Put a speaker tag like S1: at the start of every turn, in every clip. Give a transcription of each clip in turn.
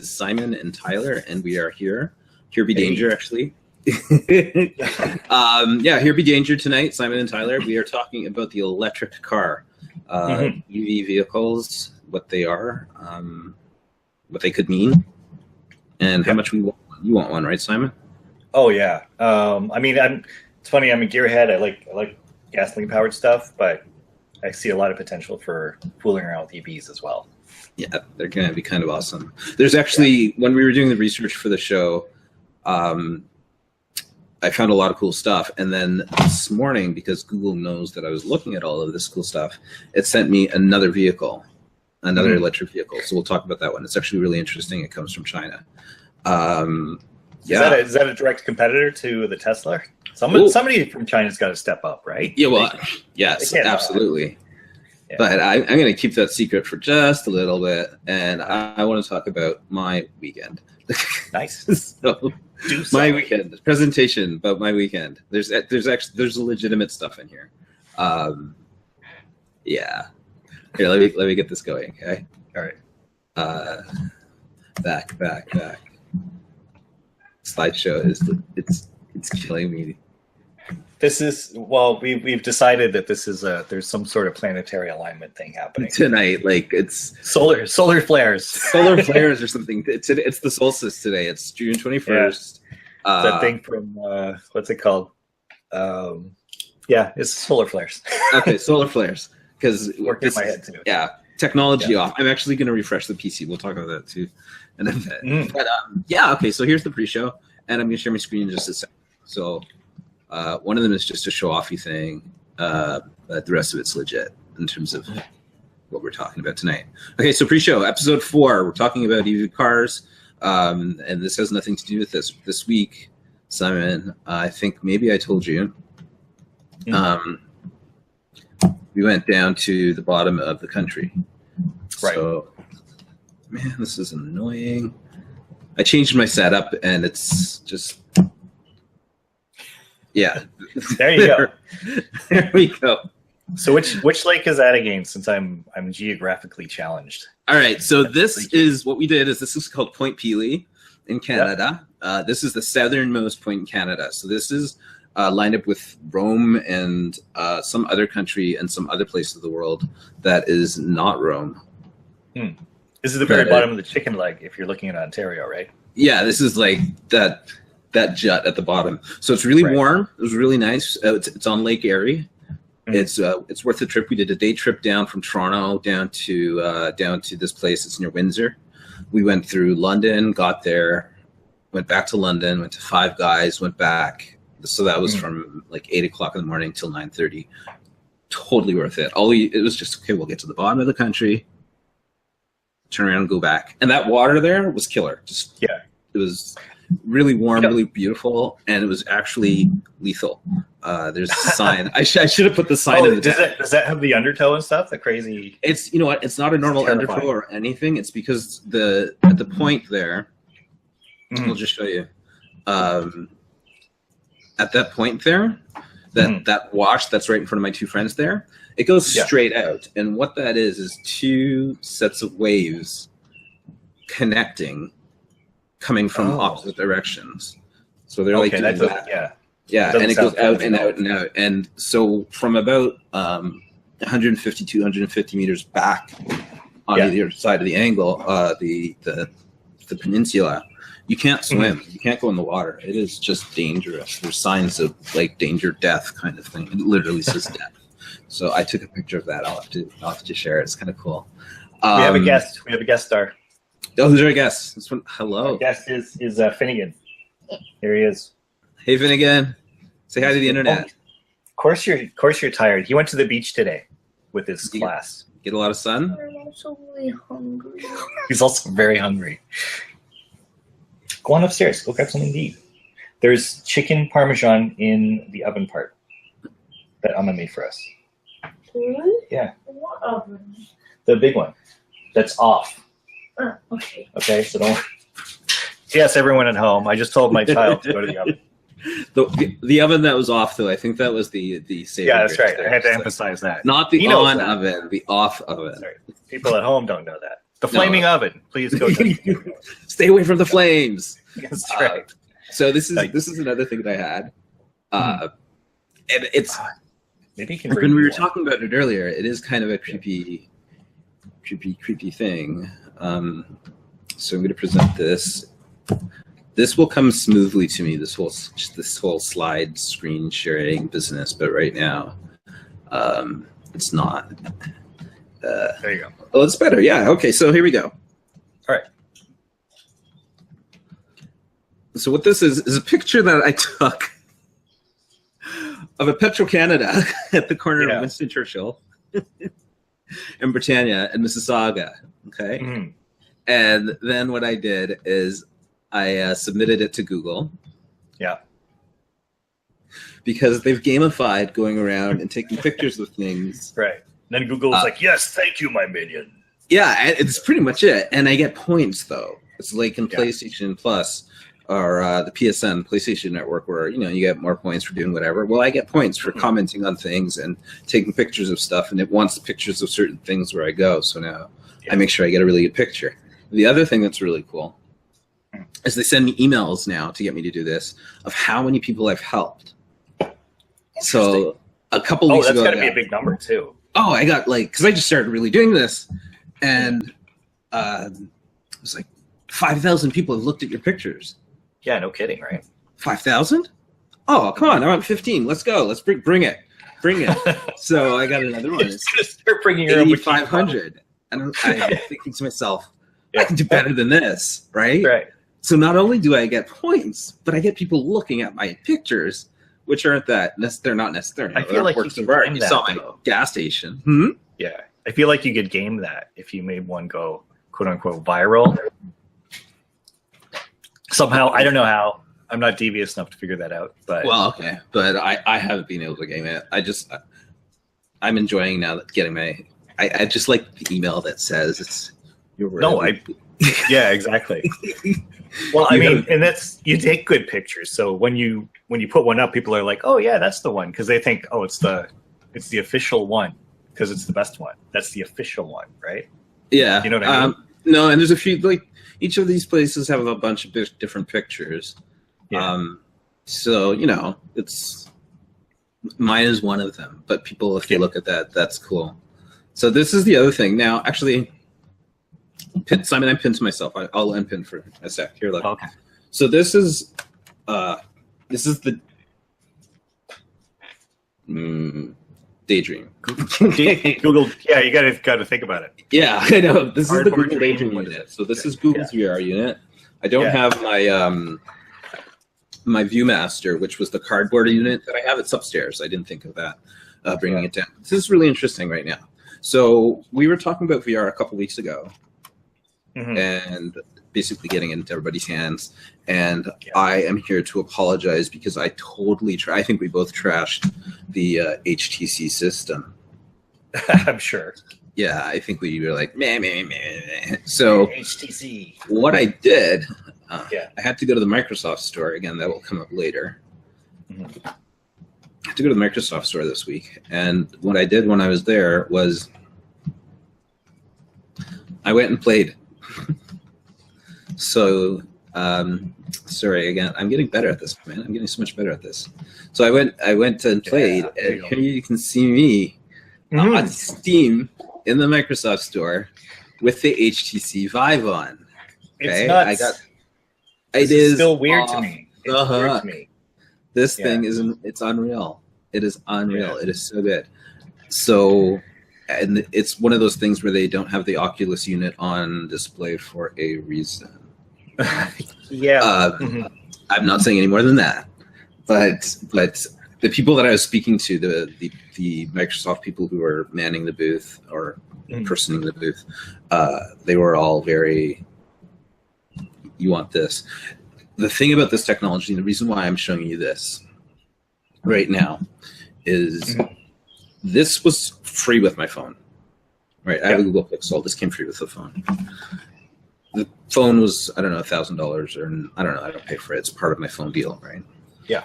S1: is Simon and Tyler, and we are here. Here be danger, actually. Here be danger tonight, Simon and Tyler. We are talking about the electric car, EV vehicles, what they are, what they could mean, and how much we want. You want one, right, Simon?
S2: Oh yeah. It's funny. I'm a gearhead. I like gasoline powered stuff, but I see a lot of potential for fooling around with EVs as well.
S1: Yeah, they're going to be kind of awesome. There's actually, when we were doing the research for the show, I found a lot of cool stuff. And then this morning, because Google knows that I was looking at all of this cool stuff, it sent me another vehicle, another electric vehicle. So we'll talk about that one. It's actually really interesting. It comes from China.
S2: Is that a direct competitor to the Tesla? Somebody from China's got to step up, right?
S1: Yeah, well, yes, absolutely. Yeah. But I'm going to keep that secret for just a little bit, and I want to talk about my weekend.
S2: Nice.
S1: My weekend presentation about my weekend. There's legitimate stuff in here. Yeah. Here, let me get this going. Okay.
S2: All right.
S1: Back. Slideshow it's killing me.
S2: This is we've decided that this is there's some sort of planetary alignment thing happening
S1: tonight. Like it's
S2: solar flares,
S1: or something. It's the solstice today. It's June 21st.
S2: Yeah. That thing from what's it called? It's solar flares.
S1: Okay, solar flares. Because
S2: working in my head too.
S1: Yeah, technology off. I'm actually going to refresh the PC. We'll talk about that too. And then, but okay. So here's the pre-show, and I'm going to share my screen in just a second. So. One of them is just a show-offy thing, but the rest of it's legit in terms of what we're talking about tonight. Okay, so pre-show, episode 4, we're talking about EV cars, and this has nothing to do with this. This week, Simon, I think maybe I told you, we went down to the bottom of the country.
S2: Right.
S1: So, man, this is annoying. I changed my setup, and it's just... Yeah.
S2: There you go.
S1: There we go.
S2: So which lake is that again, since I'm geographically challenged?
S1: All right. So this is what we did is this is called Point Pelee in Canada. Yep. This is the southernmost point in Canada. So this is lined up with Rome and some other country and some other place of the world that is not Rome.
S2: This is the very bottom of the chicken leg if you're looking at Ontario, right?
S1: Yeah, this is like that jut at the bottom. So it's really warm. It was really nice. It's on Lake Erie. It's worth the trip. We did a day trip down from Toronto down to this place. It's near Windsor. We went through London, got there, went back to London, went to Five Guys, went back. So that was from like 8 o'clock in the morning till 9:30. Totally worth it. It was just, okay, we'll get to the bottom of the country, turn around and go back. And that water there was killer. It was really warm, really beautiful, and it was actually lethal. There's a sign. I should have put the sign in the
S2: does that have the undertow and stuff? The crazy.
S1: It's it's not a normal undertow or anything. It's because at the point there, I'll just show you. At that point there, that wash that's right in front of my two friends there, it goes straight out, and what that is two sets of waves connecting. Coming from opposite directions, so they're like doing that. And it goes out and out and out, and so from about 150 to 250 meters back on the other side of the angle, the peninsula, you can't swim, you can't go in the water. It is just dangerous. There's signs of like danger, death kind of thing. It literally says death. So I took a picture of that. I'll have to share it. It's kind of cool.
S2: We have a guest. We have a guest star.
S1: Oh, who's our guest? This one, hello.
S2: Our guest is Finnegan. Here he is.
S1: Hey, Finnegan. Say hi to the internet.
S2: Of course you're tired. He went to the beach today with his class.
S1: Get a lot of sun?
S3: I'm also really hungry.
S2: He's also very hungry. Go on upstairs. Go grab something to eat. There's chicken parmesan in the oven part that Amma made for us.
S3: Really?
S2: Yeah.
S3: What oven?
S2: The big one. That's off.
S3: Okay.
S2: Okay, so don't. Yes, everyone at home. I just told my child to go to the oven.
S1: The oven that was off, though, I think that was the save.
S2: Yeah, that's right. I had to emphasize that.
S1: Not the on oven, the off oven.
S2: Sorry. People at home don't know that. The flaming oven. Please go.
S1: Stay away from the flames.
S2: That's right.
S1: So this is another thing that I had, and it's
S2: maybe you can
S1: when we were talking about it earlier. It is kind of a creepy thing. So I'm going to present this. This will come smoothly to me. This whole slide screen sharing business, but right now, it's not.
S2: There you go.
S1: Oh, it's better. Yeah. Okay. So here we go.
S2: All right.
S1: So what this is a picture that I took of a Petro-Canada at the corner of Winston Churchill and Britannia and Mississauga. Okay.
S2: Mm-hmm.
S1: And then what I did is I submitted it to Google.
S2: Yeah.
S1: Because they've gamified going around and taking pictures of things.
S2: Right. And then Google was like, yes, thank you, my minion.
S1: Yeah, it's pretty much it. And I get points, though. It's like in PlayStation Plus or the PSN, PlayStation Network, where, you get more points for doing whatever. Well, I get points for commenting on things and taking pictures of stuff, and it wants pictures of certain things where I go. So now I make sure I get a really good picture. The other thing that's really cool is they send me emails now to get me to do this of how many people I've helped. So a couple weeks ago,
S2: that's got to be a big number too.
S1: Oh, I got because I just started really doing this, and it was like 5,000 people have looked at your pictures.
S2: Yeah, no kidding, right?
S1: 5,000? Oh, come on! I'm at 15. Let's go. Let's bring it. So I got another one.
S2: It's gonna start bringing
S1: 8,500, and I'm thinking to myself, I can do better than this, right?
S2: Right.
S1: So not only do I get points, but I get people looking at my pictures, which aren't they're not necessarily.
S2: I feel like
S1: works of art. You saw my gas station. Hmm?
S2: Yeah, I feel like you could game that if you made one go "quote unquote" viral. Somehow, I don't know how. I'm not devious enough to figure that out. But
S1: okay, but I haven't been able to game it. I'm enjoying now that getting my. I just like the email that says it's.
S2: Yeah, exactly. Well, I mean, and you take good pictures. So when you put one up, people are like, "Oh yeah, that's the one," because they think, "Oh, it's the official one," because it's the best one. That's the official one, right? Yeah, you know what I mean.
S1: No, and there's a few each of these places have a bunch of different pictures. Yeah. So it's mine is one of them. But people, if you look at that, that's cool. So this is the other thing. Now, actually. Simon, I pinned to myself. I'll unpin for a sec. Here, look.
S2: Okay.
S1: So this is the Daydream.
S2: Google. Yeah, you got to think about it.
S1: Yeah, I know. This is the Google Daydream unit. So this is Google's VR unit. I don't have my my ViewMaster, which was the cardboard unit that I have. It's upstairs. I didn't think of that. Bringing it down. This is really interesting right now. So we were talking about VR a couple weeks ago. Mm-hmm. And basically getting it into everybody's hands. And I am here to apologize because I totally I think we both trashed the HTC system.
S2: I'm sure.
S1: Yeah, I think we were like, meh. So
S2: HTC.
S1: What I did, I had to go to the Microsoft store. Again, that will come up later. Mm-hmm. I had to go to the Microsoft store this week. And what I did when I was there was I went and played. So, sorry again. I'm getting better at this, man. I'm getting so much better at this. So I went and played, and here you can see me on Steam in the Microsoft Store with the HTC Vive on.
S2: Okay? It's nuts.
S1: It is
S2: still weird to me. It's weird to me.
S1: This thing it's unreal. It is unreal. It is so good. So. And it's one of those things where they don't have the Oculus unit on display for a reason. I'm not saying any more than that. But the people that I was speaking to, the Microsoft people who were manning the booth or personing the booth, they were all very, you want this. The thing about this technology, and the reason why I'm showing you this right now is this was free with my phone, right? I have a Google Pixel. This came free with the phone. The phone was, I don't know, $1,000 or I don't know. I don't pay for it. It's part of my phone deal, right?
S2: Yeah.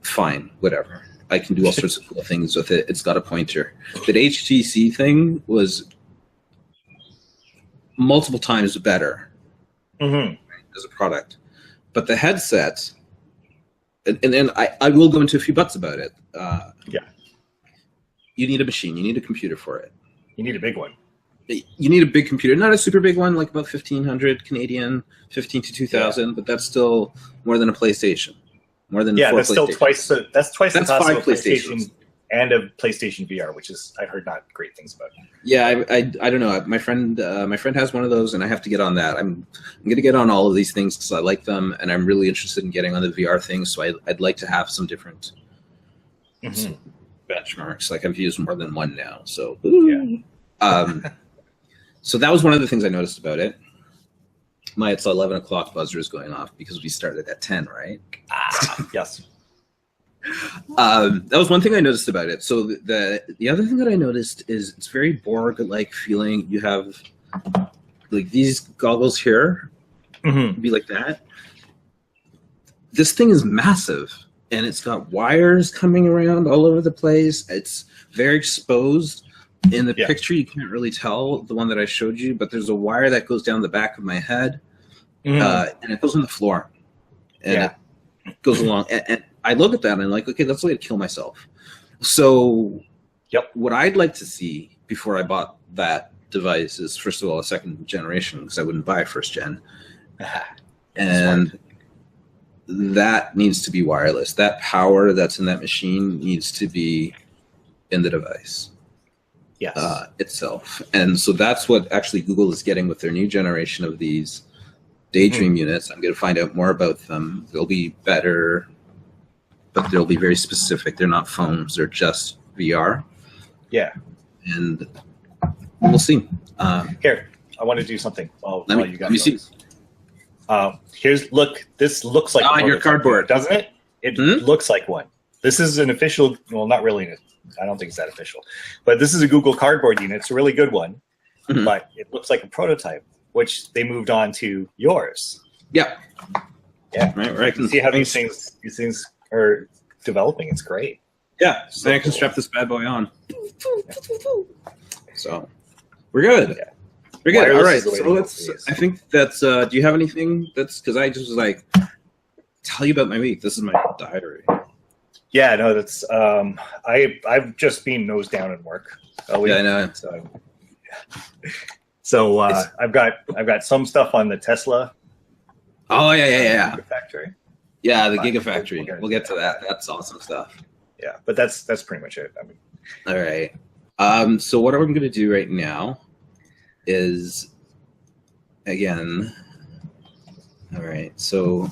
S1: Fine, whatever. I can do all sorts of cool things with it. It's got a pointer. That HTC thing was multiple times better
S2: Mm-hmm.
S1: as a product. But the headset, and then I will go into a few buts about it.
S2: Yeah.
S1: You need a machine. You need a computer for it.
S2: You need a big one.
S1: You need a big computer, not a super big one, like about 1,500 Canadian, 15 to 2,000, but that's still more than a PlayStation. More than
S2: Yeah,
S1: four
S2: that's still
S1: PlayStations.
S2: that's twice the
S1: That's
S2: cost of a
S1: 5
S2: PlayStation
S1: PlayStations.
S2: and a PlayStation VR, which is I heard not great things about.
S1: Yeah, I don't know. My friend has one of those, and I have to get on that. I'm going to get on all of these things because I like them, and I'm really interested in getting on the VR thing. So I'd like to have some different
S2: Mm-hmm.
S1: benchmarks. Like I've used more than one now. So
S2: Yeah.
S1: So that was one of the things I noticed about it. It's 11 o'clock buzzer is going off because we started at 10, right?
S2: Yes.
S1: That was one thing I noticed about it. So the other thing that I noticed is it's very Borg-like feeling. You have like these goggles here,
S2: Mm-hmm.
S1: be like that. This thing is massive, and it's got wires coming around all over the place. It's very exposed. In the picture, you can't really tell the one that I showed you, but there's a wire that goes down the back of my head, and it goes on the floor, and it goes along. And I look at that, and I'm like, okay, that's a way to kill myself. So, what I'd like to see before I bought that device is, first of all, a second generation, because I wouldn't buy a first gen, and that needs to be wireless. That power that's in that machine needs to be in the device.
S2: Yes.
S1: Itself. And so that's what actually Google is getting with their new generation of these Daydream units. I'm going to find out more about them. They'll be better, but they'll be very specific. They're not phones. They're just VR.
S2: Yeah.
S1: And we'll see.
S2: Here, I want to do something.
S1: Let me see.
S2: This looks like a
S1: your cardboard,
S2: doesn't it? It looks like one. This is an official, well, not really. I don't think it's that official, but this is a Google Cardboard unit. It's a really good one, but it looks like a prototype, which they moved on to yours.
S1: Yeah.
S2: Yeah.
S1: Right. I can
S2: see how these things are developing. It's great.
S1: Yeah. So I can strap this bad boy on. So we're good. Yeah. We're good. All right. So I think that's, do you have anything because I just was like, tell you about my week. This is my diary.
S2: Yeah, no, that's I've just been nose down in work.
S1: Yeah, I know.
S2: So I've got some stuff on the Tesla.
S1: Oh yeah.
S2: Giga Factory.
S1: Yeah, the Giga Factory. We'll get to that. That's awesome stuff.
S2: Yeah, but that's pretty much it. I mean,
S1: all right. So what I'm going to do right now is, again, all right. So